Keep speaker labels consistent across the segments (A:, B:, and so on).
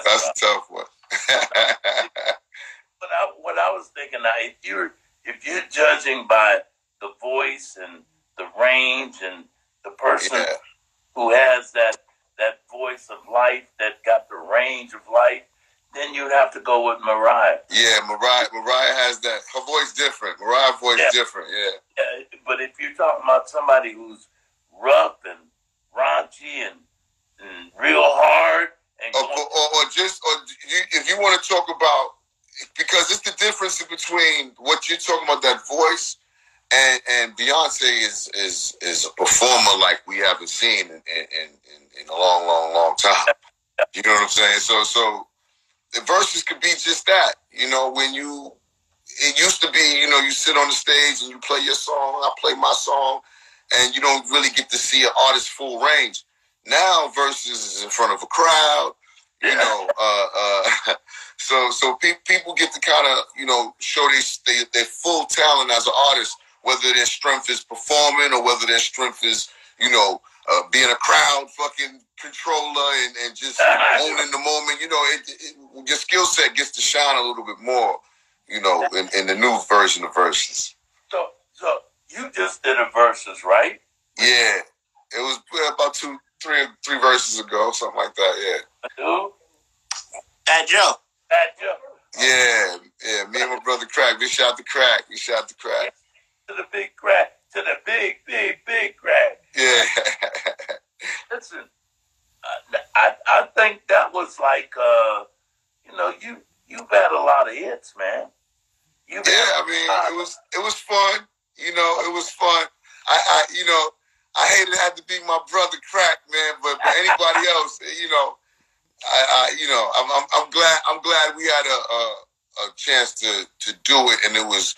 A: That's a tough one.
B: What I was thinking now, if you're judging by the voice and the range and the person who has that voice of life, that got the range of life, then you'd have to go with Mariah.
A: Yeah, Mariah has that. Her voice different. Mariah's voice different.
B: Yeah. But if you're talking about somebody who's rough and raunchy and real hard, and
A: if you want to talk about, because it's the difference between what you're talking about, that voice, and Beyonce is a performer like we haven't seen in a long time. You know what I'm saying? So the verses could be just that. You know, it used to be, you know, you sit on the stage and you play your song, I play my song, and you don't really get to see an artist's full range. Now verses is in front of a crowd, you know. So people get to kind of, you know, show their full talent as an artist, whether their strength is performing or whether their strength is, you know, being a crowd fucking controller and just owning the moment. You know, your skill set gets to shine a little bit more, you know, in the new version of verses.
B: So you just did a verses, right?
A: Yeah, it was about three verses ago, something like that.
B: Yeah. Who?
C: Fat Joe.
A: Yeah. Me and my brother Crack. We shot the Crack.
B: To the big Crack. To the big Crack.
A: Yeah.
B: Listen, I think that was like, you know, you've had a lot of hits, man.
A: I mean, it was fun. You know, it was fun. I hated to have to be my brother Crack, man, but anybody else, you know, I'm glad we had a chance to do it, and it was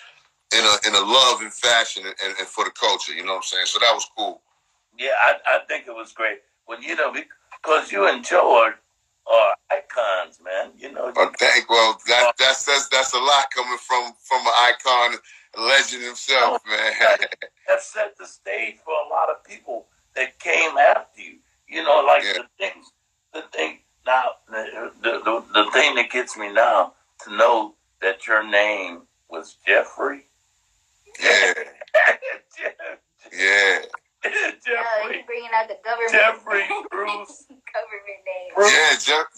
A: in a love and fashion and for the culture. You know what I'm saying? So that was cool.
B: Yeah, I think it was great. Well, you know, because you and Joe are icons, man. You know.
A: That's a lot coming from an icon, a legend himself, man.
B: That set the stage for a lot of people that came after you. You know, like the thing now, the thing that gets me now to know that your name was Jeffrey.
A: Yeah. Yeah.
D: Jeffrey, bringing out the government.
B: Jeffrey Bruce.
D: Government name.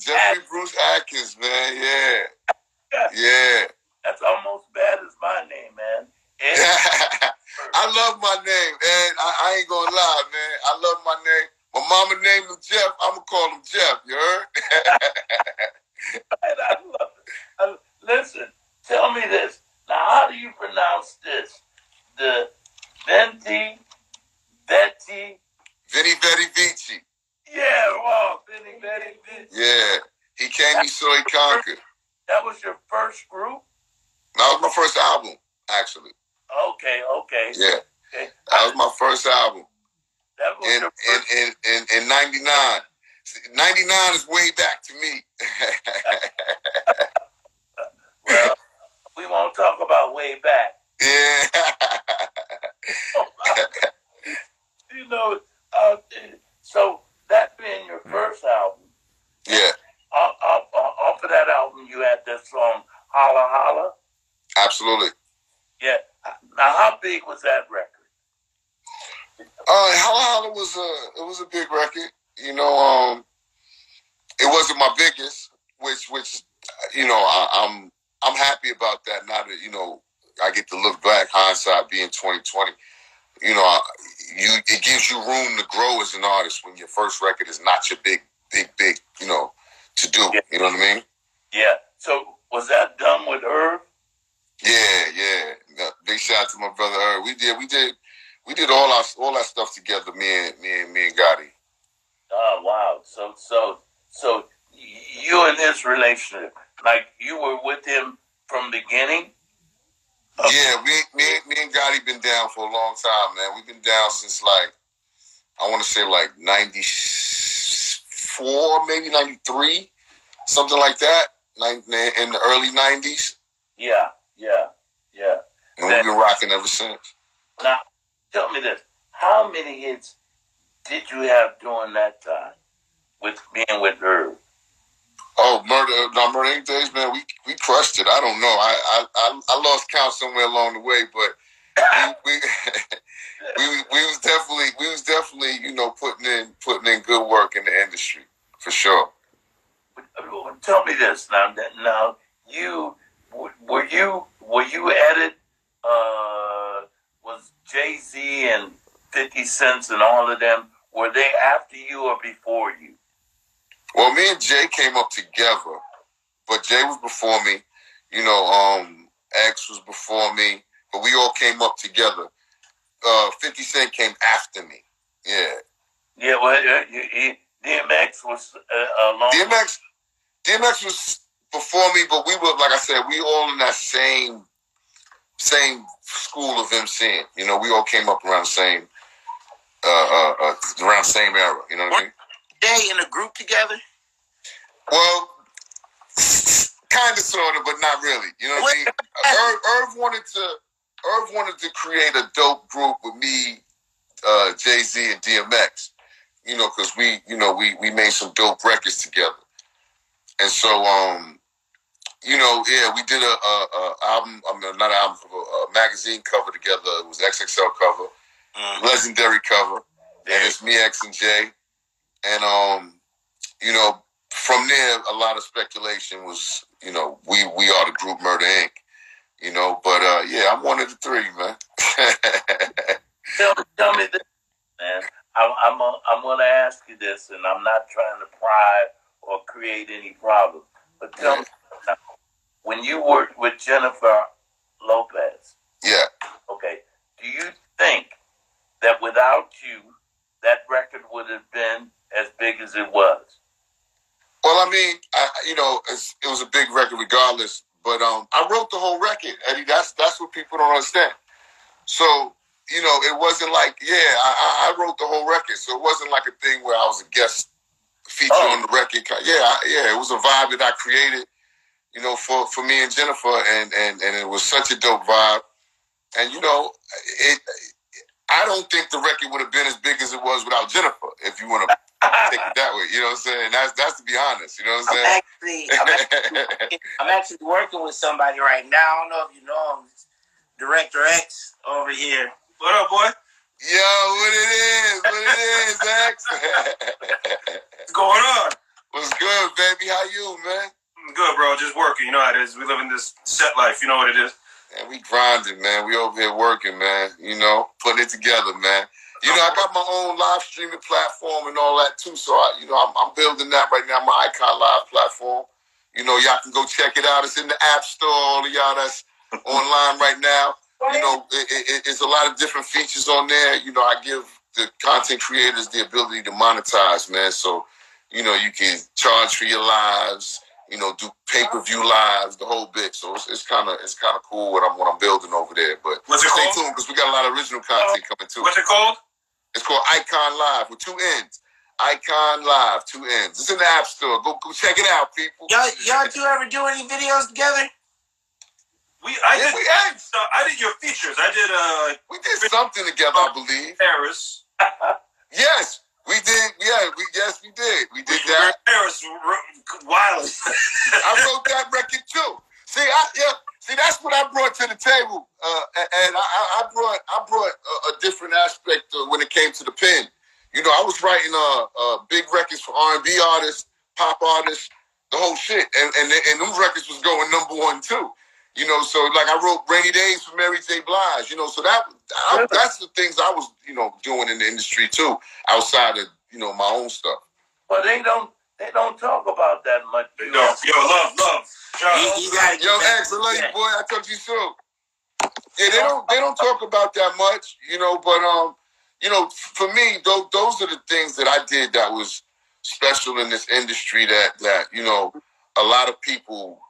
A: Jeffrey Bruce Atkins, man. Yeah.
B: That's almost bad as my name, man.
A: I love my name, and I ain't gonna lie, man. I love my name. My mama named him Jeff. I'm gonna call him Jeff. You heard?
B: I love it. Listen, tell me this. Now, how do you pronounce this? The Venti
A: Vici.
B: Yeah, wow, Veni Vidi Vici.
A: Yeah, he came, he saw, he conquered.
B: That was your first group?
A: That was my first album, actually.
B: Okay.
A: Yeah, that was my first album.
B: That was your first...
A: in 99. 99 is way back to me.
B: Well, we won't talk about way back.
A: Yeah.
B: You know, so that being your first album.
A: Yeah.
B: Off of that album, you had that song, Holla Holla.
A: Absolutely.
B: Yeah. Now, how big was that record?
A: Holla Holla was a big record. You know, it wasn't my biggest, which you know, I'm happy about that. Now that, you know, I get to look back, hindsight being 2020. You know, it gives you room to grow as an artist when your first record is not your big, you know, to do.
B: Yeah.
A: You know what I mean?
B: Yeah. So was that done with Irv?
A: Yeah. Big shout out to my brother Irv. We did all that stuff together. Me and Gotti.
B: Oh wow! So you and his relationship, like you were with him from the beginning?
A: Yeah, me and Gotti been down for a long time, man. We've been down since I want to say 94, maybe 93, something like that, in the early 90s.
B: Yeah.
A: And we've been rocking ever since.
B: Now, tell me this. How many hits did you have during that time with being with Irv?
A: Oh, Murder Murder Inc. days, man, we crushed it. I don't know. I lost count somewhere along the way, but we was definitely putting in good work in the industry for sure.
B: Tell me this now. Were you at it? Was Jay-Z and 50 Cent and all of them, were they after you or before you?
A: Well, me and Jay came up together, but Jay was before me. X was before me, but we all came up together. 50 Cent came after me. Yeah.
B: Yeah, well, DMX was along.
A: DMX was before me, but we were, like I said, we all in that same school of MCing. We all came up around the same era. You know what I mean?
C: They in a group together?
A: Well, kind of, sort of, but not really. You know what I mean? Irv wanted to create a dope group with me, Jay-Z, and DMX. Because we made some dope records together. And so, we did a album, not an album cover, a magazine cover together. It was XXL cover, legendary cover, and it's me, X, and Jay. And from there, a lot of speculation was, we are the group Murder Inc. But I'm one of the three, man.
B: Tell me this, man. I'm going to ask you this, and I'm not trying to pry or create any problems. But tell me, when you worked with Jennifer Lopez, okay, do you think that without you, that record would have been as big as it was?
A: Well, I mean, it was a big record regardless. But I wrote the whole record, Eddie. That's what people don't understand. So, it wasn't like, I wrote the whole record. So it wasn't like a thing where I was a guest feature on the record. It was a vibe that I created, for me and Jennifer, and it was such a dope vibe. And I don't think the record would have been as big as it was without Jennifer, if you want to take it that way. You know what I'm saying? That's to be honest. You know what I'm
C: saying? I'm actually working with somebody right now. I don't know if you know him. Director X over here. What up, boy?
A: Yo, what it is, X?
C: What's going on?
A: What's good, baby? How you, man?
C: Good, bro. Just working. You know how it is. We live in this set life. You know what it is.
A: Man, we grinding, man. We over here working, man. Putting it together, man. I got my own live streaming platform and all that too. So I'm building that right now. My Icon Live platform. Y'all can go check it out. It's in the App Store. All of y'all that's online right now. It's a lot of different features on there. I give the content creators the ability to monetize, man. So, you can charge for your lives. Do pay-per-view lives, the whole bit. So it's kind of cool what I'm building over there. But stay tuned because we got a lot of original content coming too.
C: What's it called?
A: It's called Icon Live with 2 N's. Icon Live, 2 N's. It's in the App Store. Go check it out, people.
C: Y'all two ever do any videos together? I did your features.
A: We did something together, I believe.
C: Paris.
A: Yes, we did. Yeah, we did. We did that.
C: Paris, wild.
A: I wrote that record too. See, that's what I brought to the table, and I brought a different aspect when it came to the pen. I was writing big records for R&B artists, pop artists, the whole shit, and them records was going #1 too. So like I wrote Rainy Days for Mary J. Blige. So that's the things I was doing in the industry too, outside of my own stuff.
B: But they don't talk about that much.
C: Yo, love.
A: Yo, X, I love you, boy. I told you so. Yeah, they don't talk about that much, but for me, those are the things that I did that was special in this industry that a lot of people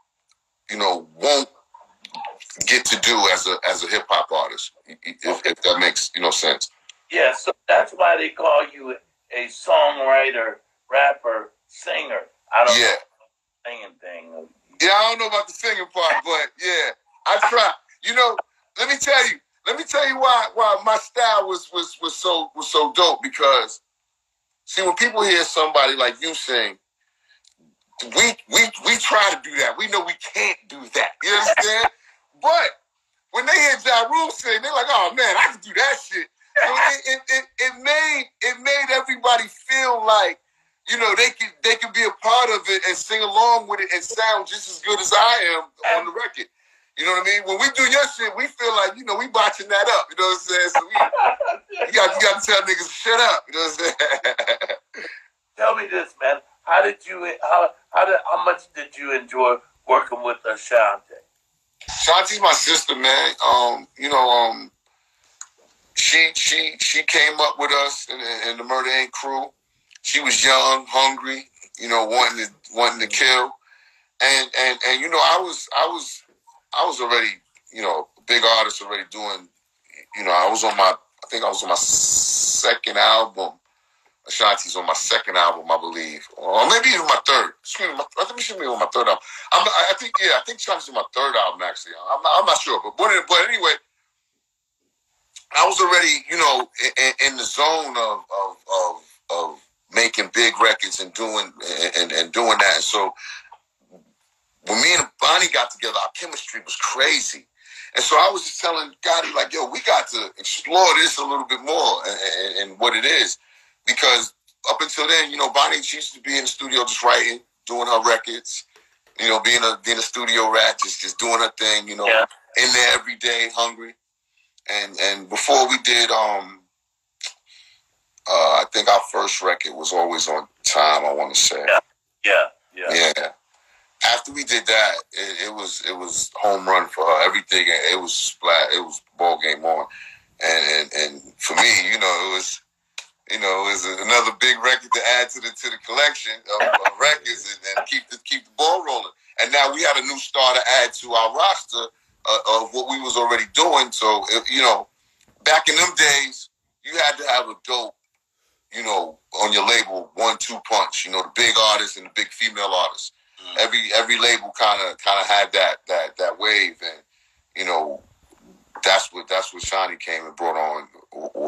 A: won't get to do as a hip hop artist, if that makes sense.
B: Yeah, so that's why they call you a songwriter, rapper, singer. I don't know the singing thing.
A: Yeah, I don't know about the singing part, but yeah, I try. Let me tell you why my style was so dope, because see, when people hear somebody like you sing, we try to do that. We know we can't do that. You understand? But when they hear Ja Rule sing, they're like, "Oh man, I can do that shit." So it made everybody feel like, you know, they could be a part of it and sing along with it and sound just as good as I am on the record. You know what I mean? When we do your shit, we feel like, you know, we botching that up. You know what I'm saying? So you got to tell niggas to shut up. You know what I'm saying?
B: Tell me this, man. How much did you enjoy working with Ashanti?
A: Shanti's my sister, man. She came up with us in the Murder Inc. crew. She was young, hungry, you know, wanting to kill, and you know, I was already, you know, a big artist already doing, you know, I think I was on my second album. Ashanti's on my second album, I believe, or maybe even my third. I think she may be on my third album. I think Ashanti's on my third album actually. I'm not sure, but anyway, I was already, you know, in the zone of making big records and doing that. And so when me and Bonnie got together, our chemistry was crazy. And so I was just telling Gotti, like, yo, we got to explore this a little bit more and what it is. Because up until then, you know, Bonnie, she used to be in the studio just writing, doing her records, you know, being a studio rat, just doing her thing, you know, in there every day, hungry. And before we did, I think our first record was Always on Time, I want to say. Yeah. After we did that, it was home run for her. Everything, it was ball game on. And for me, you know, it was another big record to add to the collection of records and keep the ball rolling. And now we had a new star to add to our roster of what we was already doing. So, you know, back in them days, you had to have a dope, you know, on your label 1-2 punch. You know, the big artists and the big female artists. Every label kind of had that wave, and you know, that's what Shani came and brought on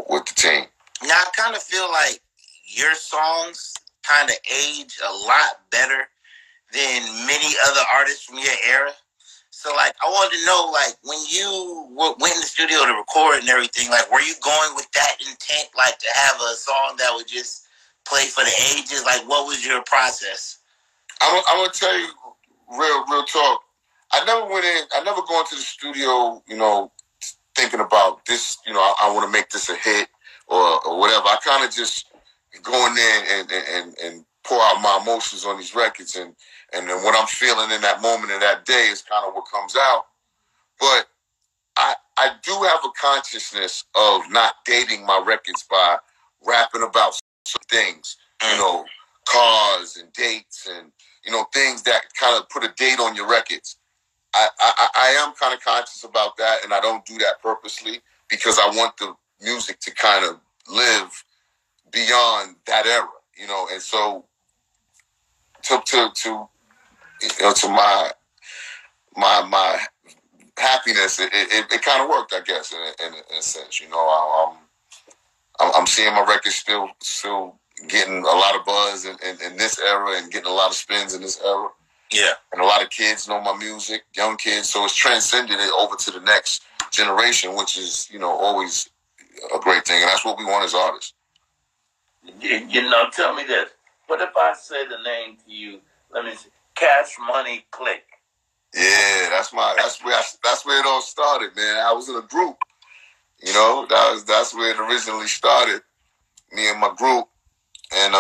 A: with the team.
C: Now I kind of feel like your songs kind of age a lot better than many other artists from your era. So, like, I wanted to know, like, when you went in the studio to record and everything, like, were you going with that intent, like, to have a song that would just play for the ages? Like, what was your process?
A: I'm gonna tell you real talk. I never go into the studio, you know, thinking about this, you know, I want to make this a hit or whatever. I kind of just go in there and pour out my emotions on these records, and then what I'm feeling in that moment of that day is kind of what comes out. But I do have a consciousness of not dating my records by rapping about some things, you know, cars and dates and, you know, things that kind of put a date on your records. I am kind of conscious about that, and I don't do that purposely because I want the music to kind of live beyond that era, you know. And so to my happiness, it kind of worked, I guess, in a sense. You know, I'm seeing my records still getting a lot of buzz in this era and getting a lot of spins in this era.
C: Yeah.
A: And a lot of kids know my music, young kids, so it's transcended it over to the next generation, which is, you know, always a great thing, and that's what we want as artists.
B: You know, tell me this. What if I say the name to you? Let me see. Cash Money Click.
A: Yeah, that's where it all started, man. I was in a group. You know, that's where it originally started. Me and my group, and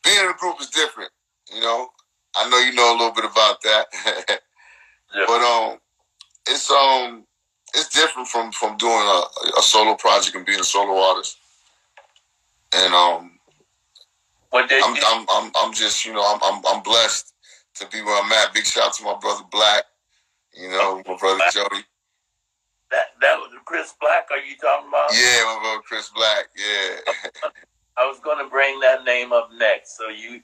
A: being in a group is different. You know, I know you know a little bit about that,
B: yeah.
A: But it's different from doing a solo project and being a solo artist. And I'm just, you know, I'm blessed to be where I'm at. Big shout out to my brother Black, you know, my brother Jody.
B: That was Chris Black. Are you talking about?
A: Yeah, my brother Chris Black. Yeah.
B: I was going to bring that name up next, so you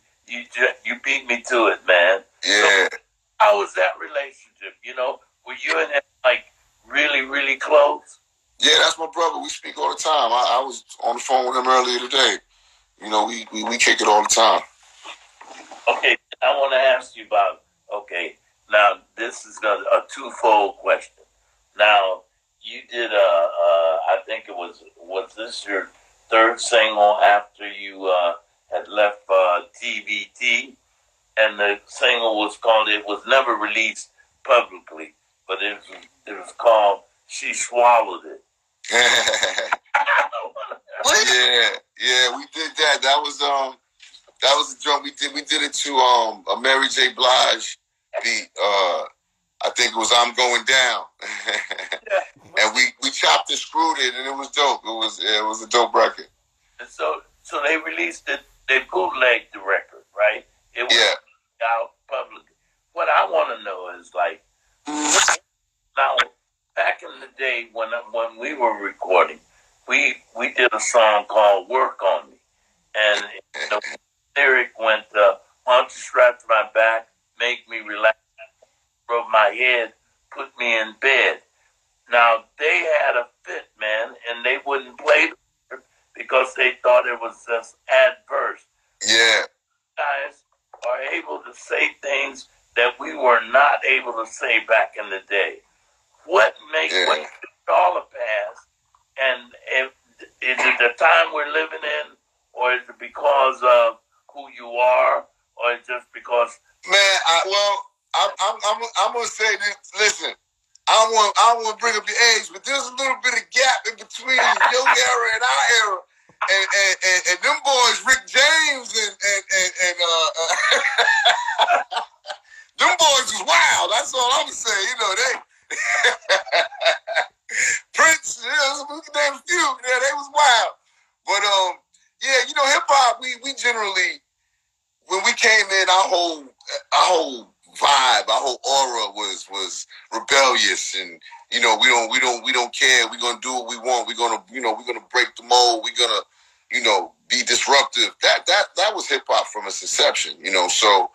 B: beat me to it, man.
A: Yeah.
B: So, how was that relationship? You know, were you and him like really, really close?
A: Yeah, that's my brother. We speak all the time. I was on the phone with him earlier today. You know, we kick it all the time.
B: Okay, I want to ask you about, okay, now this is a twofold question. Now, you did I think it was this your third single after you had left TVT? And the single was called, it was never released publicly, but it was called She Swallowed It.
A: Yeah, we did that. That was a drum. We did it to a Mary J. Blige beat. I think it was I'm Going Down. And we chopped and screwed it, and it was dope. It was a dope record.
B: And so they released it, they bootlegged the record, right? It was out publicly. What I want to know is, like, now, back in the day when we were recording, we did a song called Work On Me. And the lyric went, why don't you strap to my back, make me relax, rub my head, put me in bed. Now, they had a fit, man, and they wouldn't play the record because they thought it was just adverse.
A: Yeah.
B: Guys are able to say things that we were not able to say back in the day. What makes it all a pass? And is it the time we're living in, or is it because of who you are, or is it just because?
A: Man, I'm gonna say this. Listen, I don't want to bring up your age, but there's a little bit of gap in between your era and our era. And them boys, Rick James and them boys was wild. That's all I'm gonna say. You know, they Prince, damn few, yeah, they was wild. But yeah, you know, hip hop, we generally, when we came in, our whole vibe, our whole aura was rebellious, and you know, we don't care. We're gonna do what we want. We're gonna break the mold. We're gonna, be disruptive. That was hip hop from its inception. So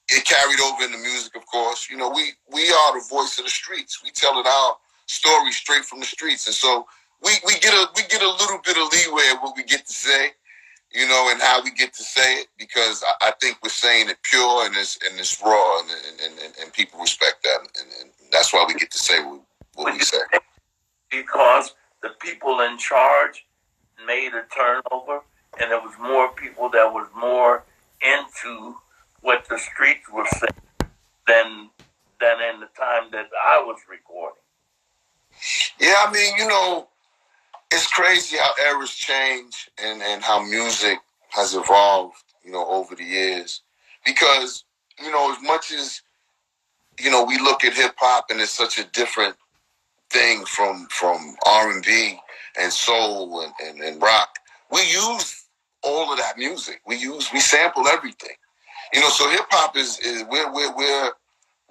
A: it carried over in the music, of course. We are the voice of the streets. We telling our story straight from the streets, and so we get a little bit of leeway of what we get to say, and how we get to say it, because I think we're saying it pure and it's raw, and people respect that, and that's why we get to say what we say.
B: Because the people in charge made a turnover, and there was more people that was more into what the streets were saying than in the time that I was recording.
A: Yeah, I mean, it's crazy how eras change and how music has evolved, over the years. Because, as much as, we look at hip hop and it's such a different thing from R&B and soul and rock, we use all of that music. We sample everything. So hip hop is we're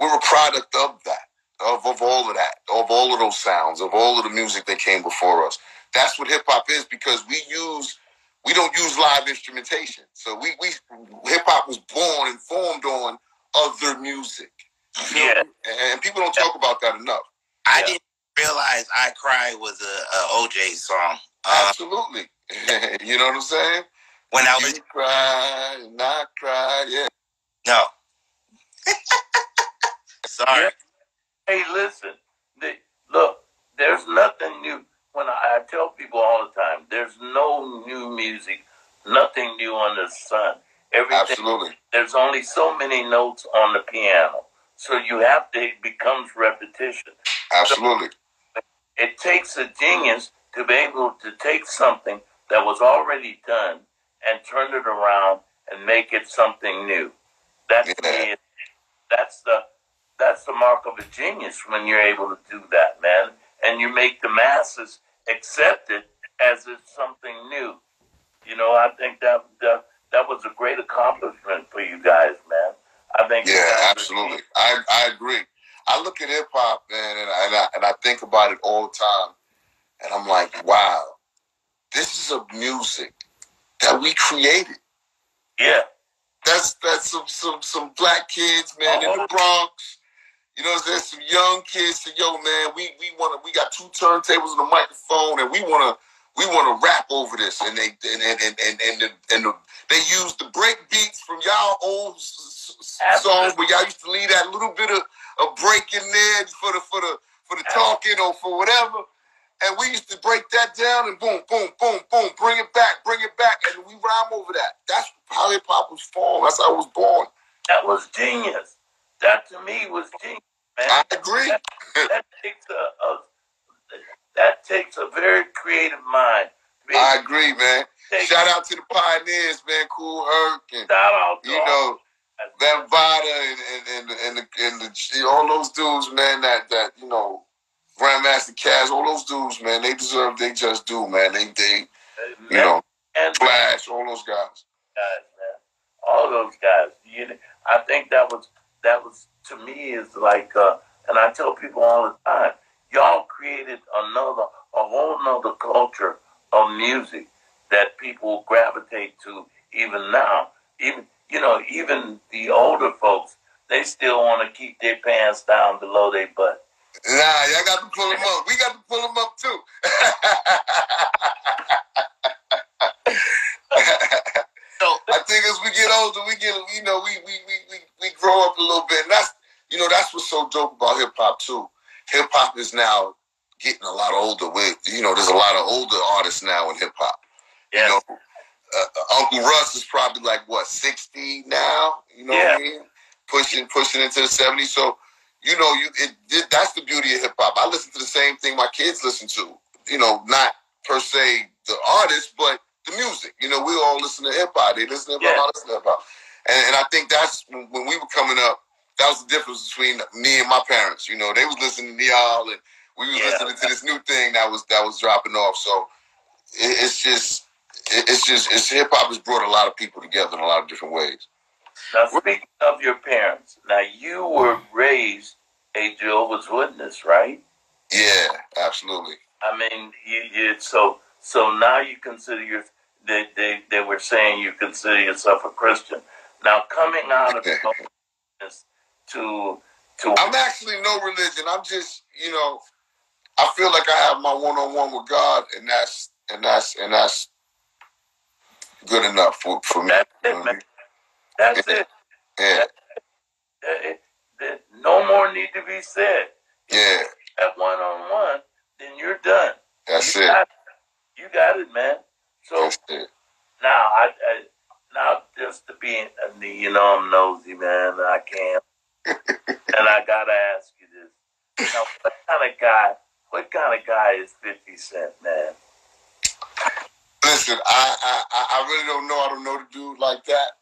A: a product of that, of all of that, of all of those sounds, of all of the music that came before us. That's what hip hop is, because we don't use live instrumentation. So hip hop was born and formed on other music.
C: Yeah.
A: And people don't talk about that enough.
C: I didn't realize I Cry was a OJ song.
A: Absolutely. You know what I'm saying?
C: When I was...
A: You cried and I cried, yeah.
C: No. Sorry.
B: Hey, listen. Look, there's nothing new. When I tell people all the time, there's no new music, nothing new under the sun.
A: Absolutely.
B: There's only so many notes on the piano. So it becomes repetition.
A: Absolutely.
B: So it takes a genius to be able to take something that was already done and turn it around and make it something new. That's the mark of a genius, when you're able to do that, man. And you make the masses accept it as it's something new. I think that was a great accomplishment for you guys, man. I think.
A: Yeah, absolutely. I agree. I look at hip hop, man, and I think about it all the time, and I'm like, wow, this is a music that we created.
B: Yeah.
A: That's some black kids, man, in the Bronx. There's some young kids say, yo, man, we got 2 turntables and a microphone, and we wanna rap over this, and they use the break beats from y'all old songs where y'all used to leave that little bit of break in there for the talking or for whatever. And we used to break that down and boom, boom, boom, boom, bring it back, and we rhyme over that. That's how hip hop was formed. That's how it was born.
B: That was genius. That to me was genius, man.
A: I agree.
B: That takes a very creative mind.
A: I agree, man. Shout out to the pioneers, man. Kool Herc and
B: shout out to
A: Van Vada and all those dudes, man. That Grandmaster Caz, all those dudes, man. They deserve. They just do, man. They and Flash, all those guys.
B: Man. All those guys. I think that was to me is like, and I tell people all the time, y'all created a whole nother culture of music that people gravitate to even now. Even the older folks, they still want to keep their pants down below their butt.
A: Nah, y'all got to pull them up. We got to pull them up too. I think as we get older, we grow up a little bit, and that's what's so dope about hip hop too. Hip hop is now getting a lot older. There's a lot of older artists now in hip hop.
B: Yes.
A: Uncle Russ is probably like 60 now. You know what I mean? Pushing into the 70s. So that's the beauty of hip hop. I listen to the same thing my kids listen to. Not per se the artist, but the music. We all listen to hip hop. They listen to hip hop. I listen to hip hop. And I think that's when we were coming up. That was the difference between me and my parents. They was listening to y'all, and we was listening to this new thing that was dropping off. So it's hip hop has brought a lot of people together in a lot of different ways.
B: Now, speaking of your parents, now you were raised a Jehovah's Witness, right?
A: Yeah, absolutely.
B: I mean, so now you consider they were saying you consider yourself a Christian. Now, coming out of Jehovah's Witness to
A: I'm actually no religion. I'm just, I feel like I have my one-on-one with God, and that's good enough for me.
B: That's it, man. That's it.
A: Yeah.
B: No more need to be said.
A: Yeah.
B: At one-on-one, then you're done.
A: That's it.
B: You got it, man. So
A: that's it.
B: Now, now just to be, I'm nosy, man. I can't. And I gotta ask you this. Now, what kind of guy is 50 Cent, man?
A: Listen, I really don't know. I don't know the dude like that.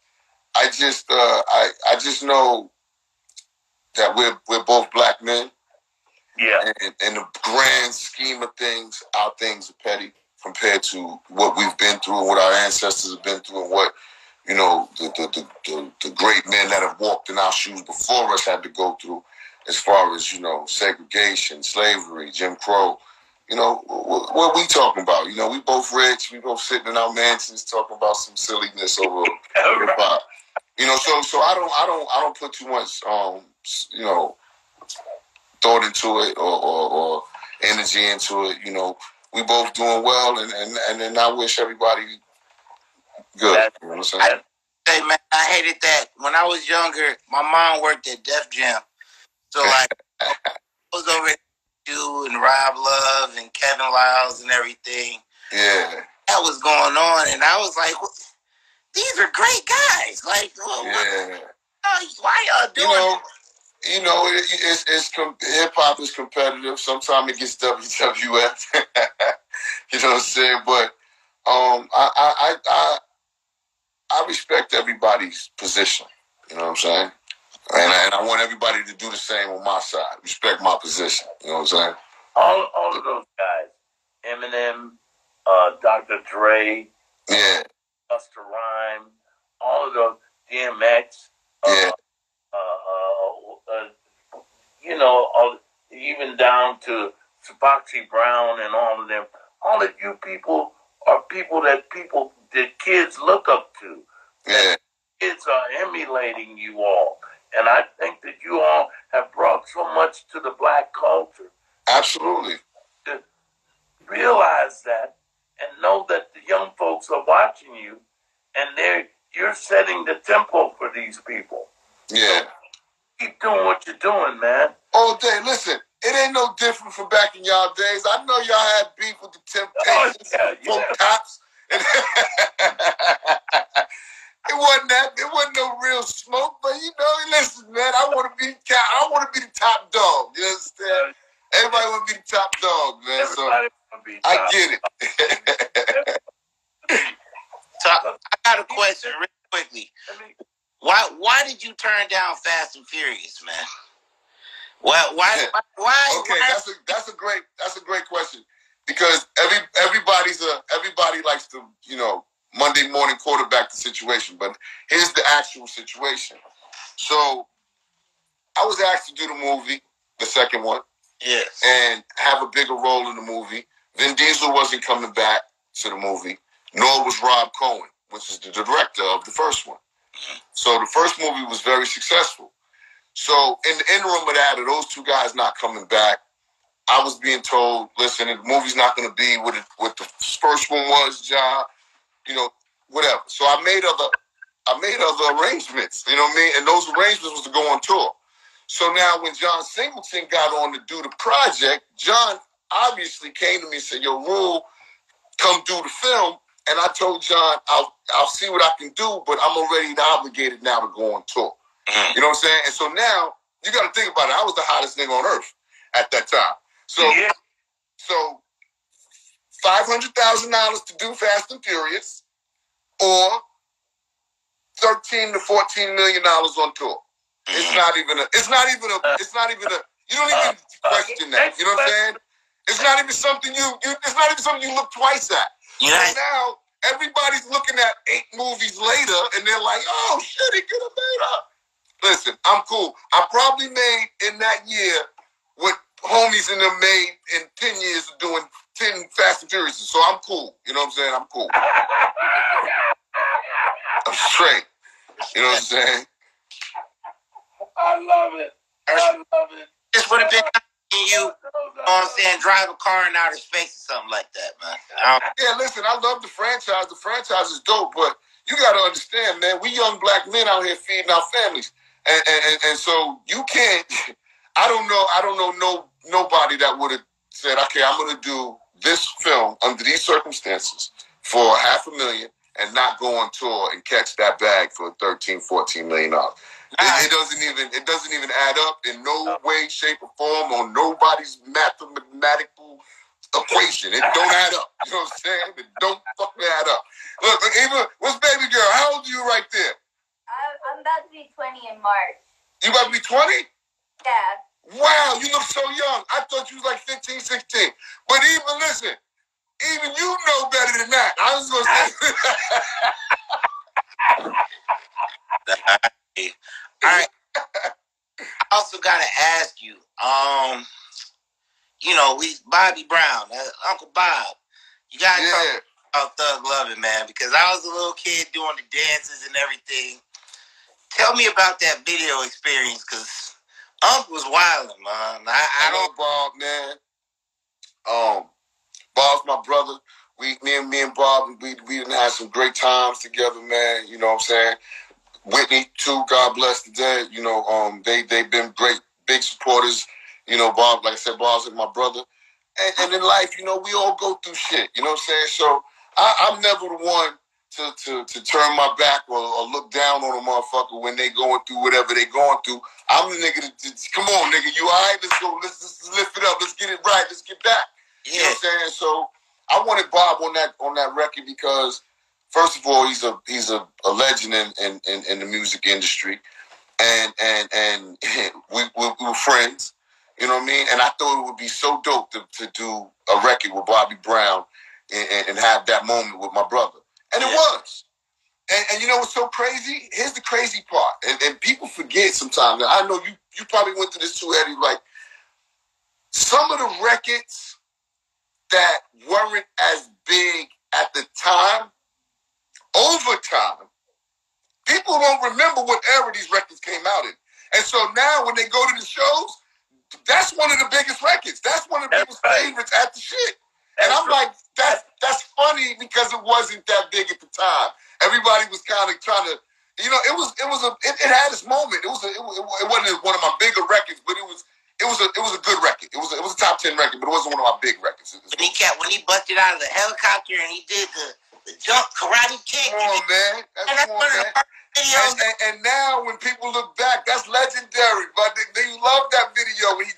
A: I just know that we're both black men.
B: Yeah.
A: And in the grand scheme of things, our things are petty compared to what we've been through and what our ancestors have been through and what, the great men that have walked in our shoes before us had to go through as far as, segregation, slavery, Jim Crow. What we talking about? We both rich. We both sitting in our mansions talking about some silliness over hip hop. So I don't put too much, thought into it or energy into it. We both doing well, and I wish everybody good. You know what I'm saying?
C: Hey man, I hated that. When I was younger, my mom worked at Def Jam, so I was over at you and Rob Love and Kevin Lyles and everything.
A: Yeah,
C: that was going on, and I was like, these are great guys. Like, why y'all doing?
A: It's hip hop is competitive. Sometimes it gets WWF. You know what I'm saying? But I respect everybody's position. You know what I'm saying? And I want everybody to do the same on my side. Respect my position. You know what I'm saying?
B: All of those guys, Eminem, Dr. Dre, Busta Rhymes, all of those, DMX, even down to Foxy Brown and all of them. All of you people are people that kids look up to.
A: Yeah.
B: Kids are emulating you all. And I think that you all have brought so much to the black culture.
A: Absolutely.
B: To realize that and know that the young folks are watching you and you're setting the tempo for these people.
A: Yeah.
B: So keep doing what you're doing, man.
A: All day. Listen, it ain't no different from back in y'all days. I know y'all had beef with the Temptations, folk cops. It wasn't no real smoke, but you know, listen, man, I want to be the top dog. You understand? Everybody want to be the top dog, man. So I get it.
C: So I got a question real quickly. Why did you turn down Fast and Furious, man? Why?
A: Okay, that's a great question, because everybody likes to, you know, Monday morning quarterback the situation, but here's the actual situation. So I was asked to do the movie, the second one,
C: yes,
A: and have a bigger role in the movie. Vin Diesel wasn't coming back to the movie, nor was Rob Cohen, which is the director of the first one. So the first movie was very successful. So in the interim of that, of those two guys not coming back, I was being told, listen, the movie's not going to be what the first one was, John. You know, whatever. So I made other arrangements. You know what I mean? And those arrangements was to go on tour. So now when John Singleton got on to do the project, John obviously came to me and said, "Yo, Rule, come do the film." And I told John, I'll see what I can do, but I'm already obligated now to go on tour. You know what I'm saying? And so now you got to think about it. I was the hottest nigga on earth at that time. So $500,000 to do Fast and Furious, or $13 to $14 million on tour. It's not even a. You don't even question that. You know what I'm saying? It's not even something you look twice at.
C: Yeah.
A: So now everybody's looking at 8 movies later, and they're like, "Oh shit, he could have made up." Listen, I'm cool. I probably made in that year what homies in them made in 10 years of doing 10 Fast and Furious. So I'm cool. You know what I'm saying? I'm cool. I'm straight. You know what I'm saying?
B: I love it.
C: This would have been you know what I'm saying, drive a car in outer space or something like that, man.
A: Yeah, listen, I love the franchise. The franchise is dope, but you got to understand, man, we young black men out here feeding our families. And so you can't, I don't know nobody that would have said, okay, I'm going to do this film under these circumstances for $500,000 and not go on tour and catch that bag for $13-14 million. It doesn't even add up in no way, shape, or form on nobody's mathematical equation. It don't add up. You know what I'm saying? It don't fucking add up. Look, Ava, what's baby girl? How old are you right there?
D: I'm about to be 20 in March.
A: You about to be 20?
D: Yeah.
A: Wow, you look so young. I thought you was like 15, 16. But even you know better than that. I was going to say.
C: All right. I also got to ask you, you know, Bobby Brown, Uncle Bob. You got to talk about Thug Lovin', man, because I was a little kid doing the dances and everything. Tell me about that video experience, because Unc was wildin', man. I
A: don't Bob, man. Bob's my brother. Me and Bob, we done had some great times together, man. You know what I'm saying? Whitney too, God bless the dead. You know, they've been great, big supporters. You know, Bob, like I said, Bob's like my brother. And in life, you know, we all go through shit. You know what I'm saying? So I'm never the one to turn my back or look down on a motherfucker when they going through whatever they going through. I'm the nigga that come on, nigga, you all right? Let's go. Let's lift it up. Let's get it right. Let's get back. You know what I'm saying? So I wanted Bob on that record because, first of all, he's a legend in the music industry, and we were friends. You know what I mean? And I thought it would be so dope to do a record with Bobby Brown and have that moment with my brother. And it was. And you know what's so crazy? Here's the crazy part. And people forget sometimes. I know you probably went through this too, Eddie. Like, some of the records that weren't as big at the time, over time, people don't remember what era these records came out in. And so now when they go to the shows, that's one of the biggest records. That's one of the people's favorites at the shit. And I'm like, that's funny because it wasn't that big at the time. Everybody was kind of trying to, You know, it had its moment. It wasn't one of my bigger records, but it was a good record. It was a top 10 record, but it wasn't one of my big records.
C: When he busted out of the helicopter and he did the jump karate kick.
A: Come on, man. That's one of the videos. And now when people look back, that's legendary. But they love that video when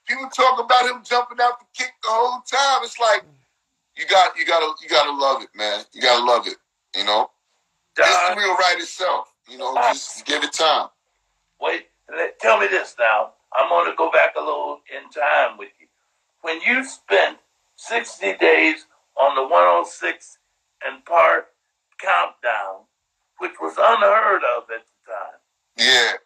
A: people talk about him jumping out the kick the whole time. It's like you gotta love it, man. You gotta love it. You know, history will write itself. You know, just give it time.
B: Wait, tell me this now. I'm going to go back a little in time with you. When you spent 60 days on the 106 and Park countdown, which was unheard of at the time.
A: Yeah.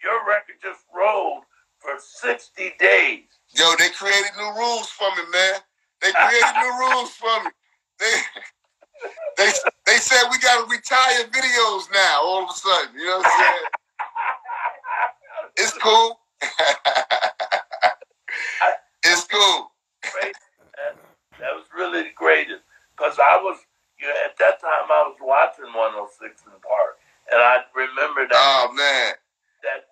B: Your record just rolled for 60 days.
A: Yo, they created new rules for me, man. They created new rules for me. They said we got to retire videos now all of a sudden. You know what I'm saying? It's cool. It's cool.
B: Great. That was really the greatest. Because at that time I was watching 106 in Park. And I remember that.
A: Oh, man.
B: That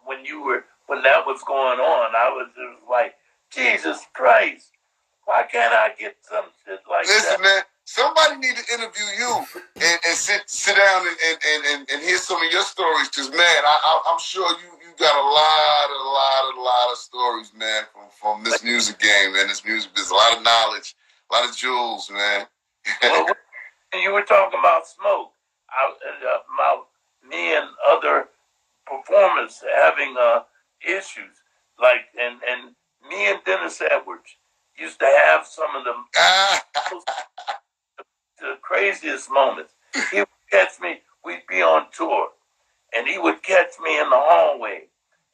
B: when that was going on, it was like, Jesus Christ, why can't I get some shit like that?
A: Listen, man, somebody need to interview you and sit down and hear some of your stories. Because, man, I'm sure you got a lot of stories, man, from this music game, man. This music, there's a lot of knowledge, a lot of jewels, man.
B: Well, when you were talking about Smoke, about me and other performers having issues, like, and me and Dennis Edwards used to have some of the craziest moments. He would catch me, we'd be on tour, and he would catch me in the hallway,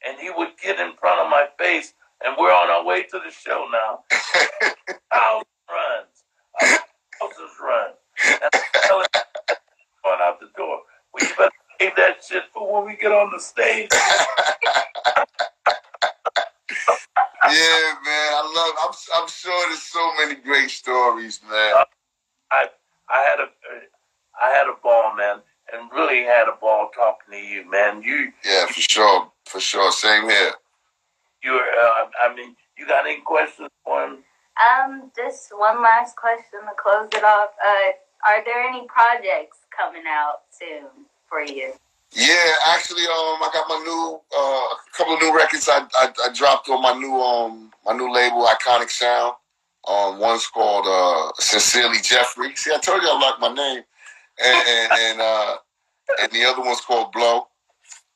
B: and he would get in front of my face, and we're on our way to the show now. House run. And I'm telling him, going out the door, well, you better save that shit for when we get on the stage.
A: Yeah, man, I'm sure there's so many great stories, man.
B: I had a ball, man, and really had a ball talking to you, man.
A: Yeah, for sure, same here.
B: You got any questions for him?
D: Just one last question to close it off. Are there any projects coming out soon for you?
A: Yeah, actually, I got my new a couple of new records I dropped on my new label, Iconic Sound. One's called Sincerely Jeffrey. See, I told you I like my name, and the other one's called Blow.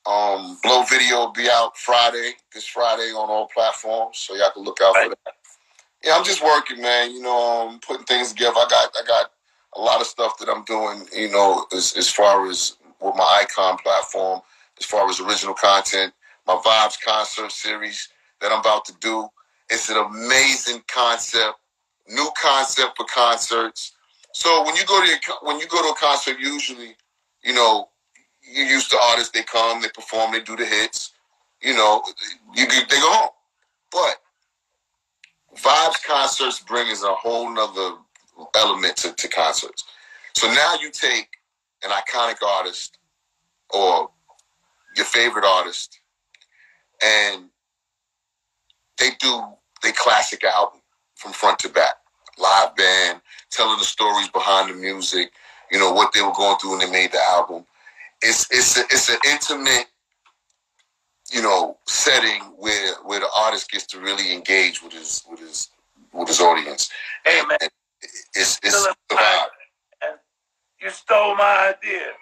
A: Blow video will be out this Friday on all platforms, so y'all can look out for that. Yeah, I'm just working, man. You know, putting things together. I got a lot of stuff that I'm doing. You know, as far as with my Icon platform, as far as original content, my Vibes concert series that I'm about to do. It's an amazing concept, new concept for concerts. So when you go to a concert, usually, you know, you're used to artists. They come, they perform, they do the hits. You know, they go home. But Vibes concerts bring us a whole nother element to concerts. So now you take an iconic artist or your favorite artist, and they do their classic album from front to back. Live band, telling the stories behind the music, you know, what they were going through when they made the album. It's an intimate, you know, setting where the artist gets to really engage with his audience.
B: Hey, man.
A: And it's the vibe.
B: You stole my idea.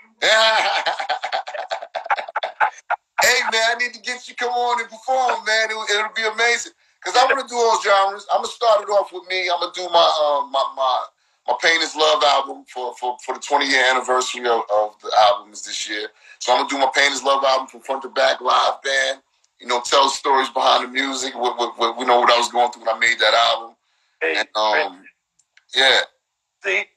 A: Hey, man, I need to get you come on and perform, man. It'll be amazing. Because I want to do all genres. I'm going to start it off with me. I'm going to do my Pain is Love album for the 20-year anniversary of the album is this year. So I'm going to do my Pain is Love album from front to back, live band. You know, tell stories behind the music. What I was going through when I made that album.
B: Hey,
A: and, yeah.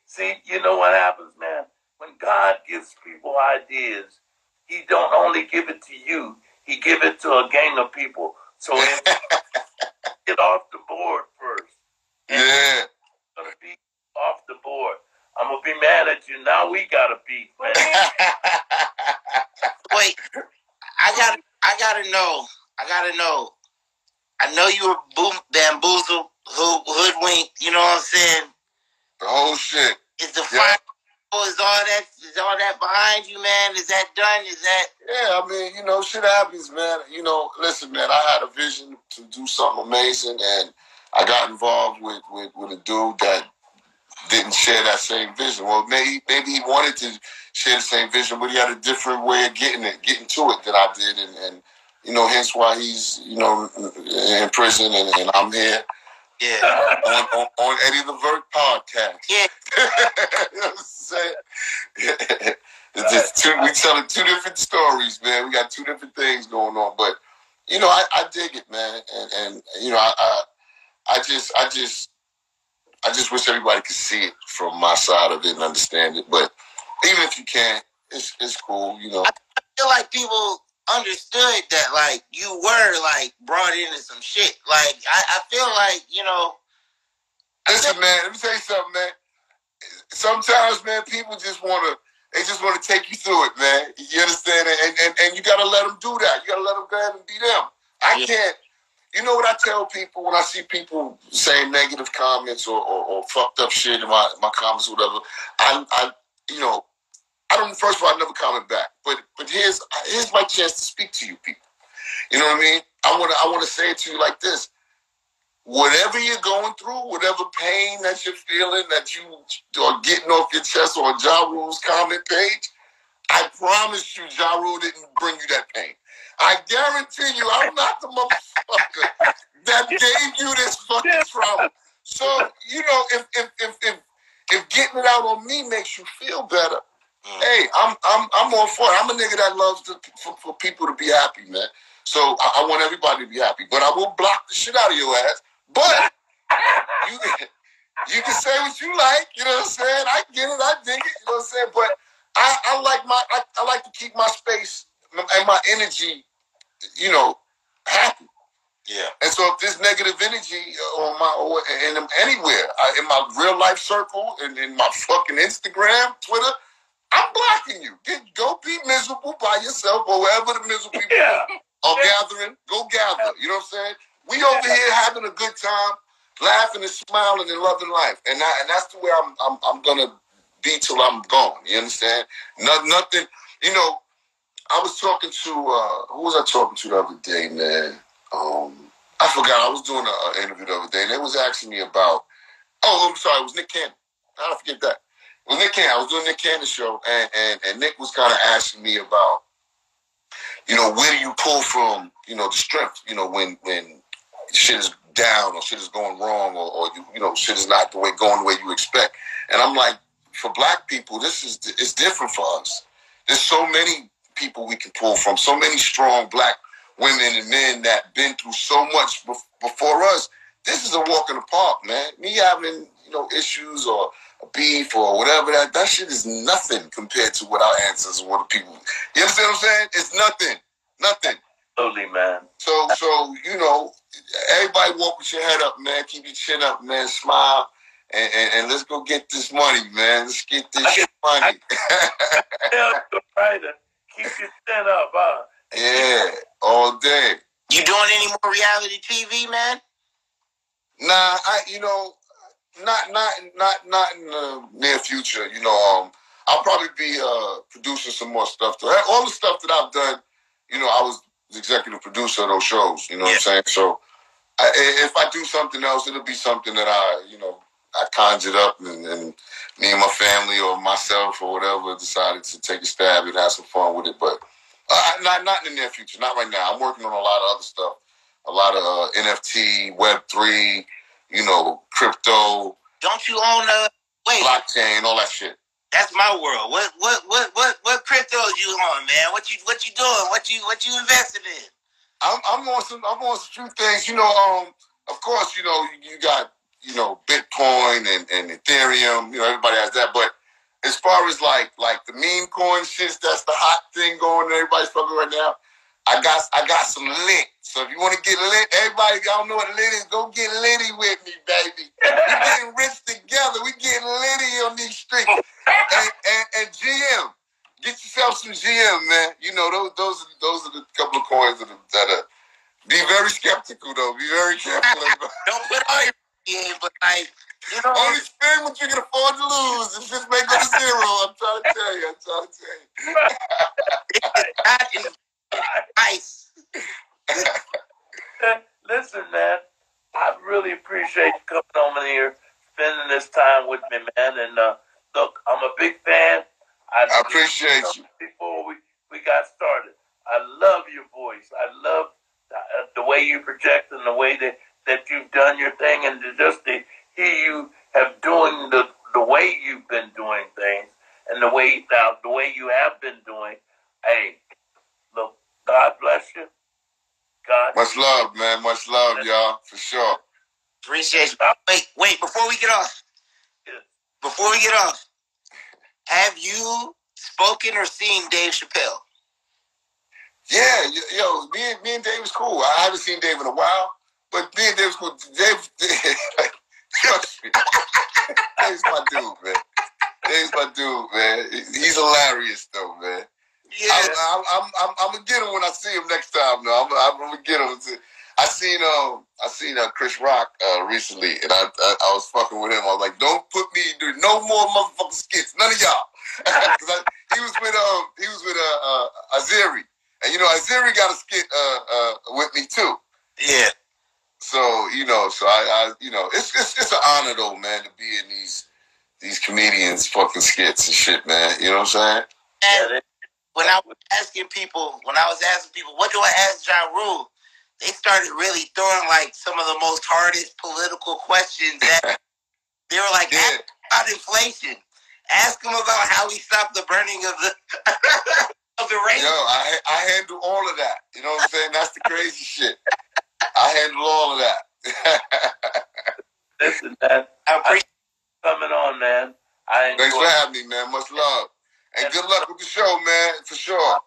B: See, you know what happens, man? When God gives people ideas, he don't only give it to you, he give it to a gang of people. So get off the board first.
A: Yeah.
B: It's going to be off the board. I'm gonna be mad at you. Now we gotta beef, man.
C: Wait, I gotta know. I know you were bamboozled, hoodwinked. You know what I'm saying?
A: The whole shit.
C: Is the final? Is all that behind you, man? Is that done? Is that?
A: Yeah, I mean, you know, shit happens, man. You know, listen, man, I had a vision to do something amazing, and I got involved with a dude that didn't share that same vision. Well, maybe he wanted to share the same vision, but he had a different way of getting to it than I did, and you know, hence why he's, you know, in prison and I'm here.
C: Yeah.
A: on Eddie Levert podcast.
C: Yeah.
A: You know what I'm saying? It's just we telling two different stories, man. We got two different things going on, but you know, I dig it, man, and you know, I just wish everybody could see it from my side of it and understand it. But even if you can't, it's cool, you know.
C: I feel like people understood that, like, you were, like, brought into some shit. Like, I feel like, you know.
A: Listen, man, let me tell you something, man. Sometimes, man, people just want to take you through it, man. You understand? And you got to let them do that. You got to let them go ahead and be them. I can't. You know what I tell people when I see people saying negative comments or fucked up shit in my comments or whatever? I you know, I don't. First of all, I never comment back. But here's my chance to speak to you people. You know what I mean? I want to say it to you like this. Whatever you're going through, whatever pain that you're feeling, that you are getting off your chest on Ja Rule's comment page, I promise you Ja Rule didn't bring you that pain. I guarantee you, I'm not the motherfucker that gave you this fucking trauma. So, you know, if getting it out on me makes you feel better, hey, I'm all for it. I'm a nigga that loves for people to be happy, man. So I want everybody to be happy. But I will block the shit out of your ass. But you can say what you like, you know what I'm saying? I get it, I dig it, you know what I'm saying? But I like to keep my space and my energy, you know, happy.
C: Yeah.
A: And so if there's negative energy anywhere, in my real life circle, in my fucking Instagram, Twitter, I'm blocking you. Go be miserable by yourself or wherever the miserable people are gathering. Go gather. You know what I'm saying? We over here having a good time, laughing and smiling and loving life, and that's the way I'm gonna be till I'm gone. You understand? Nothing. You know, I was talking to who was I talking to the other day, man? I forgot. I was doing an interview the other day, and they was asking me about. Oh, I'm sorry. It was Nick Cannon. How did I forget that? It was Nick Cannon. I was doing Nick Cannon's show, and Nick was kind of asking me about, you know, where do you pull from, you know, the strength, you know, when shit is down or shit is going wrong or you know, shit is not going the way you expect. And I'm like, for black people, it's different for us. There's so many people we can pull from, so many strong black women and men that been through so much before us. This is a walk in the park, man. Me having, you know, issues or a beef or whatever, that shit is nothing compared to what our ancestors, what the people. You understand what I'm saying? It's nothing.
B: Totally, man.
A: So you know, everybody walk with your head up, man. Keep your chin up, man. Smile, and let's go get this money, man. Let's get this money.
B: Tell the writer, keep your chin up, huh?
A: Yeah, all day.
C: You doing any more reality TV, man?
A: Nah, you know, not in the near future. You know, I'll probably be producing some more stuff. All the stuff that I've done, you know, I was the executive producer of those shows. You know what I'm saying? So if I do something else, it'll be something that I conjured up and me and my family or myself or whatever decided to take a stab and have some fun with it. But not in the near future, not right now. I'm working on a lot of other stuff, a lot of NFT, Web3, you know, crypto.
C: Don't you own
A: blockchain, all that shit?
C: That's my world. What crypto you on, man? What you doing? What you invested in?
A: I'm on some few things. You know, of course, you know, you got, you know, Bitcoin and Ethereum. You know, everybody has that. But as far as like the meme coin shit, that's the hot thing going. Everybody's fucking right now. I got some lit. So if you want to get lit, everybody, y'all know what lit is. Go get litty with me, baby. We getting rich together. We getting litty on these streets. And GM, get yourself some GM, man. You know those are the couple of coins that are. Be very skeptical though. Be very careful.
C: Don't put all your in, but like
A: only spend what you can afford to lose. It's just make it a zero. I'm trying to tell you.
C: That is nice.
B: Listen, man, I really appreciate you coming over here, spending this time with me, man. And look, I'm a big fan.
A: I appreciate you.
B: Before we got started, I love your voice. I love the way you project and the way that you've done your thing, and just to hear you have doing the way you've been doing things, and the way you have been doing. Hey, look, God bless you. God.
A: Much love, man. Much love, y'all, for sure.
C: Appreciate you. Wait, before we get off. Have you spoken or seen Dave Chappelle?
A: Yeah, yo, me and Dave was cool. I haven't seen Dave in a while, but me and Dave was cool. Dave trust me. Dave's my dude, man. He's hilarious, though, man.
C: Yeah.
A: I'm gonna get him when I see him next time. No, I'm gonna get him. I seen Chris Rock recently, and I was fucking with him. I was like, don't put me doing no more motherfucking skits, none of y'all. Because he was with Azeri, and Azeri got a skit with me too.
C: Yeah.
A: So I it's an honor though, man, to be in these comedians fucking skits and shit, man. You know what I'm saying?
C: And when I was asking people, what do I ask Ja Rule? They started really throwing like some of the most hardest political questions. That they were like, ask about inflation. Ask him about how he stopped the burning of the of the rain.
A: Yo, I handle all of that. You know what I'm saying? That's the crazy shit. I handle all of that.
B: Listen, man. I appreciate you coming on, man.
A: Thanks for having me, man. Much love. And good luck with the show, man, for sure.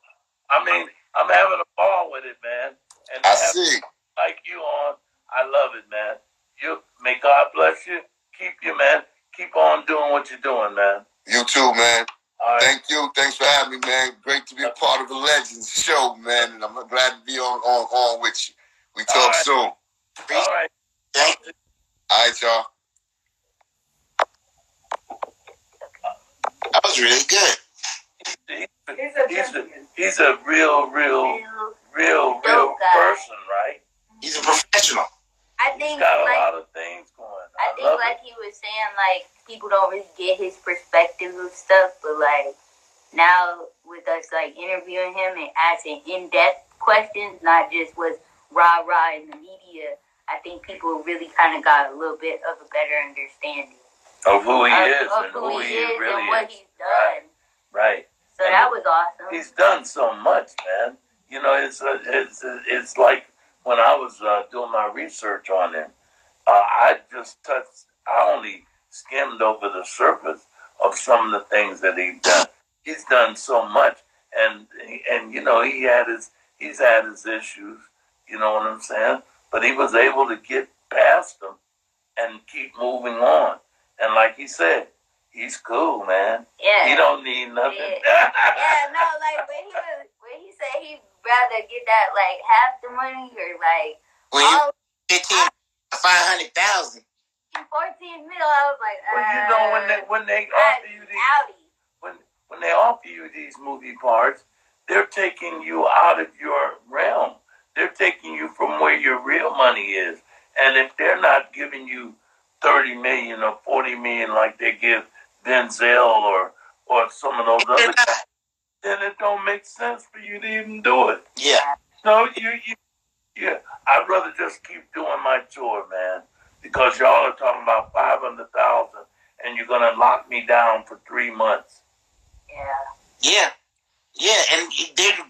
B: I mean, I'm having a ball with it, man. And
A: I see.
B: Like you on, I love it, man. May God bless you. Keep you, man. Keep on doing what you're doing, man.
A: You too, man.
B: All right.
A: Thank you. Thanks for having me, man. Great to be a part of the Legends show, man. And I'm glad to be on with you. We talk soon.
B: All right.
C: Thank you.
A: All right, y'all.
C: That was really good.
B: He's a real person, right?
C: He's a professional.
D: I think
B: he's got a lot of things going.
D: I think like he was saying, like, people don't really get his perspective of stuff, but like now with us like interviewing him and asking in-depth questions, not just what's rah-rah in the media, I think people really kind of got a little bit of a better understanding
B: of who he is
D: and
B: who he really
D: and what he's done.
B: Right.
D: So and that was awesome.
B: He's done so much, man. You know, it's like when I was doing my research on him, I only skimmed over the surface of some of the things that he's done. He's done so much, and he's had his issues. You know what I'm saying? But he was able to get past them and keep moving on. And like he said, he's cool, man.
D: Yeah.
B: He don't need nothing.
D: Yeah, no, like when he said he'd rather get that like half the money or like
C: when you 500,000.
D: 14 mil, I was like,
B: well, you know when they offer you these when they offer you these movie parts, they're taking you out of your realm. They're taking you from where your real money is. And if they're not giving you 30 million or 40 million like they give Denzel or some of those other guys, then it don't make sense for you to even do it.
C: Yeah.
B: So I'd rather just keep doing my tour, man, because y'all are talking about 500,000 and you're gonna lock me down for 3 months.
C: Yeah. Yeah, and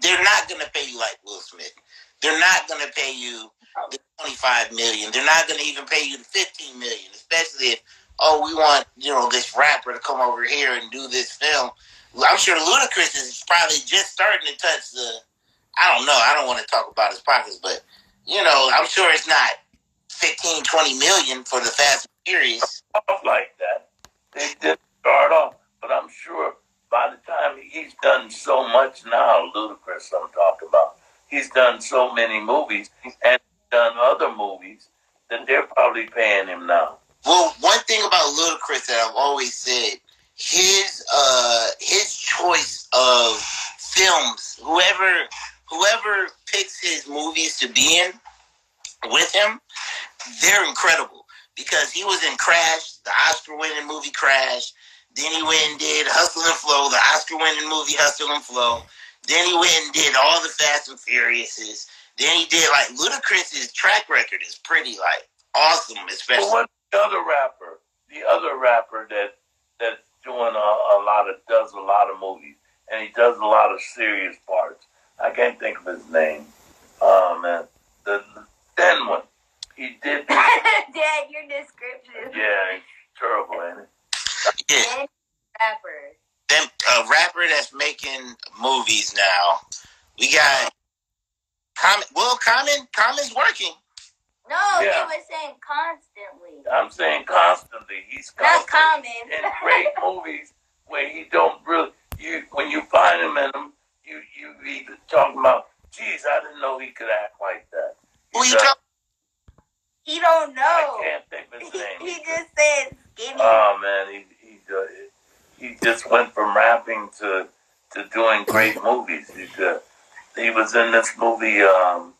C: they're not gonna pay you like Will Smith. They're not gonna pay you the 25 million. They're not gonna even pay you the 15 million, especially if we want this rapper to come over here and do this film. I'm sure Ludacris is probably just starting to touch I don't know. I don't want to talk about his pockets, but you know, I'm sure it's not 15, 20 million for the Fast and Furious.
B: Stuff like that. They did start off, but I'm sure by the time he's done so much now, Ludacris I'm talking about, he's done so many movies and done other movies that they're probably paying him now.
C: Well, one thing about Ludacris that I've always said, his choice of films, whoever picks his movies to be in with him, they're incredible. Because he was in Crash, the Oscar-winning movie Crash. Then he went and did Hustle and Flow, the Oscar-winning movie Hustle and Flow. Then he went and did all the Fast and Furiouses. Then he did, like, Ludacris's track record is pretty, like, awesome, especially.
B: Well, what's the other rapper? The other rapper that's doing does a lot of movies, and he does a lot of serious parts. I can't think of his name. Oh, man. The thin one. He did.
D: Dad, your description.
B: Yeah, it's terrible, ain't it?
C: Yeah.
D: Rapper.
C: Them, a rapper that's making movies now. We got Common. Well, Common's working.
D: No,
B: Yeah.
D: he was saying constantly.
B: I'm saying constantly. He's
D: Not
B: constantly
D: common.
B: in great movies where he don't really. When you find him in them, you either talking about, geez, I didn't know he could act like that.
C: Who you talking?
D: He don't know.
B: I can't think of his name.
D: He just said skinny.
B: Oh man, he just went from rapping to doing great movies. He was in this movie. Oh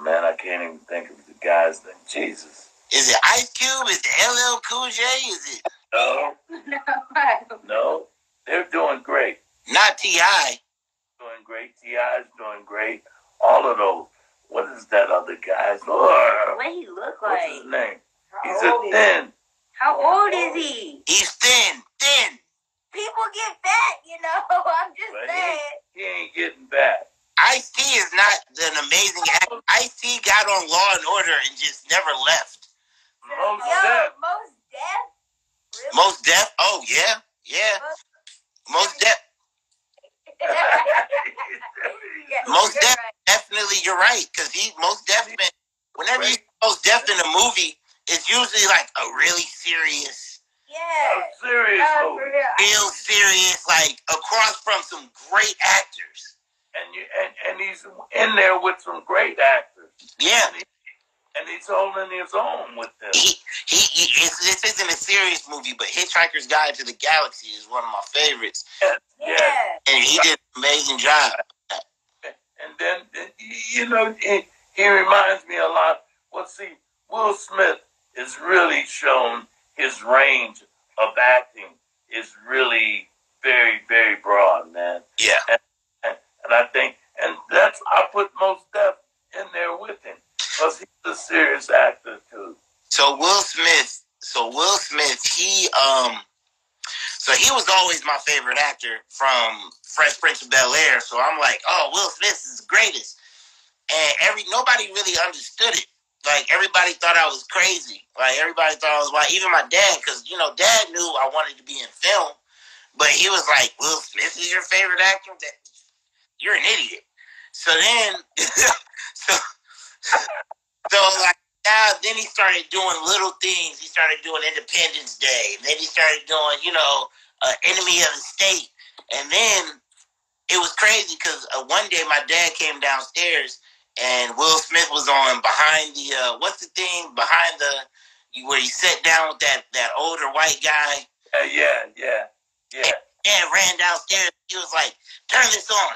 B: man, I can't even think of the guy's name. Jesus.
C: Is it Ice Cube? Is it LL Cool J? Is it?
B: No,
D: No, I don't.
B: no, they're doing great.
C: Not T.I.
B: Doing great. T.I.'s doing great. All of those. What is that other guy's? What
D: What he look
B: what's
D: like?
B: his name?
D: How
B: He's
D: old
B: a
D: is
B: thin.
D: How old is he?
C: He's thin.
D: People get fat, you know. I'm just
B: But
D: saying.
B: he ain't getting back.
C: Ice-T is not an amazing actor. Ice-T got on Law and Order and just never left.
B: Most
D: Yo,
B: Def.
D: Most Def? Really?
C: Most Def? Oh, yeah. Most Def.
D: Yeah,
C: Most
D: you're
C: Def,
D: right.
C: definitely, you're right. Because Most Def, whenever you see Most Def in a movie, it's usually like a really serious,
D: Yeah.
B: Serious
D: No,
B: movie.
D: for real.
C: real serious, like across from some great actors.
B: And he's in there with some great actors.
C: Yeah.
B: And he's holding his own with them.
C: This isn't a serious movie, but Hitchhiker's Guide to the Galaxy is one of my favorites.
B: Yes,
D: Yeah.
B: yes.
C: And he did an amazing job.
B: And then, you know, he reminds me a lot. Well, see, Will Smith is really shown his range of acting is really very, very broad, man.
C: Yeah.
B: And I think, and that's, I put Most Def in there with him. Because he's a serious actor, too.
C: So Will Smith, he was always my favorite actor from Fresh Prince of Bel-Air. So I'm like, oh, Will Smith is the greatest. And nobody really understood it. Like, everybody thought I was crazy. Like, everybody thought I was wild. Even my dad, because, you know, Dad knew I wanted to be in film. But he was like, Will Smith is your favorite actor? You're an idiot. So then, so like, now, then he started doing little things. He started doing Independence Day. Then he started doing, you know, Enemy of the State. And then it was crazy because one day my dad came downstairs and Will Smith was on behind the, what's the thing? Behind the, where he sat down with that older white guy.
B: Yeah.
C: And ran downstairs. He was like, turn this on.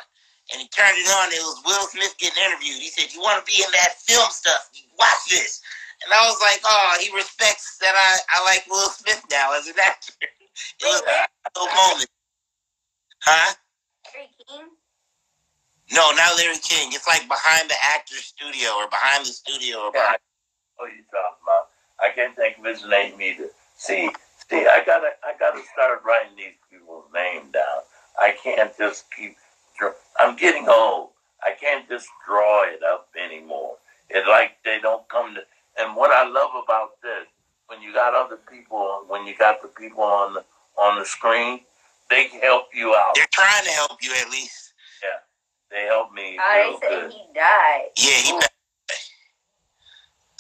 C: And he turned it on. It was Will Smith getting interviewed. He said, you want to be in that film stuff? Watch this. And I was like, oh, he respects that I like Will Smith now as an actor. It was a little moment. Huh?
D: Larry King?
C: No, not Larry King. It's like behind the actor's studio or behind the studio. Or behind...
B: What are you talking about? I can't think of his name either. See, I gotta start writing these people's names down. I can't just keep. I'm getting old. I can't just draw it up anymore. It's like they don't come to. And what I love about this, when you got other people, when you got the people on the screen, they can help you out.
C: They're trying to help you at least.
B: Yeah. They helped me.
D: They said he died.
C: Yeah, he died.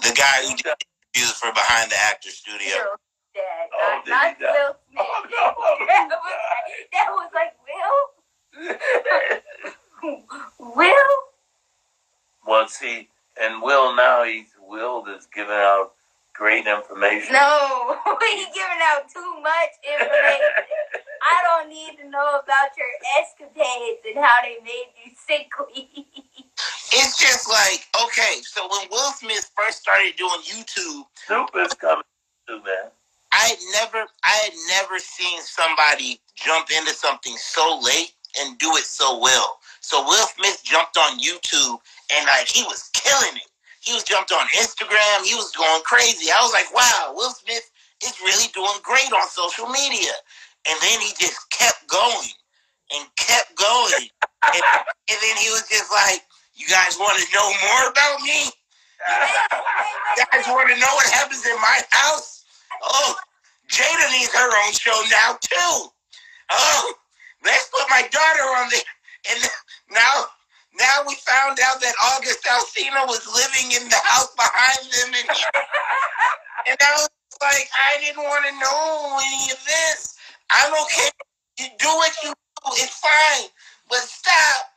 C: The guy who did interviews for Behind the Actor Studio.
D: Dead.
B: Not
D: Will Smith.
B: Oh, no.
D: that was like, Will? Will?
B: Well, see, and Will now, Will is giving out great information.
D: No, he's giving out too much information. I don't need to know about your escapades and how they made you sickly.
C: It's just like, okay, so when Will Smith first started doing YouTube,
B: Snoop is coming too, man.
C: I had never seen somebody jump into something so late and do it so well. So Will Smith jumped on YouTube and like he was killing it. He was jumped on Instagram. He was going crazy. I was like, wow, Will Smith is really doing great on social media. And then he just kept going and kept going. and then he was just like, you guys want to know more about me? You guys want to know what happens in my house? Oh, Jada needs her own show now, too. Oh, let's put my daughter on there. And now we found out that August Alsina was living in the house behind them. And I was like, I didn't want to know any of this. I'm okay. You do what you do. It's fine. But stop.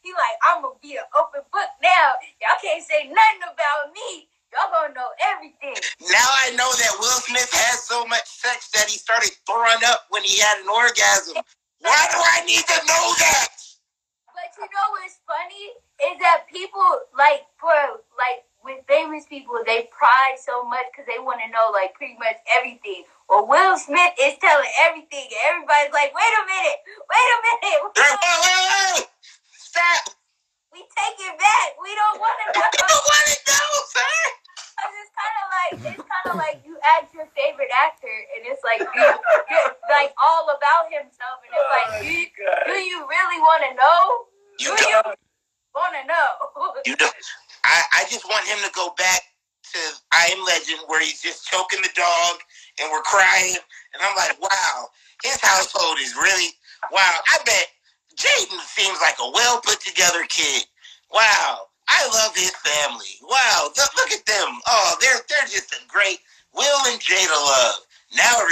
D: He like, I'm gonna be an open book now. Y'all can't say nothing about me. Y'all gonna know everything.
C: Now I know that Will Smith has so much sex that he started throwing up when he had an orgasm. Why do I need to know that?
D: But you know what's funny is that people with famous people, they pry so much because they want to know like pretty much everything. Well, Will Smith is telling everything. Everybody's like, wait a minute.
C: Wait. Stop.
D: We take it back. We don't want to know.
C: I don't want to know, sir.
D: It's kind of like you ask your favorite actor, and it's like like all about himself, and it's like, do you really want to know?
C: You don't
D: want to know.
C: You don't. I just want him to go back to I Am Legend, where he's just choking the dog, and we're crying, and I'm like, wow, his household is really wow. I bet Jaden seems like a well put together kid. Wow. I love his family. Wow, look at them. Oh, they're just a great Will and Jada love. Now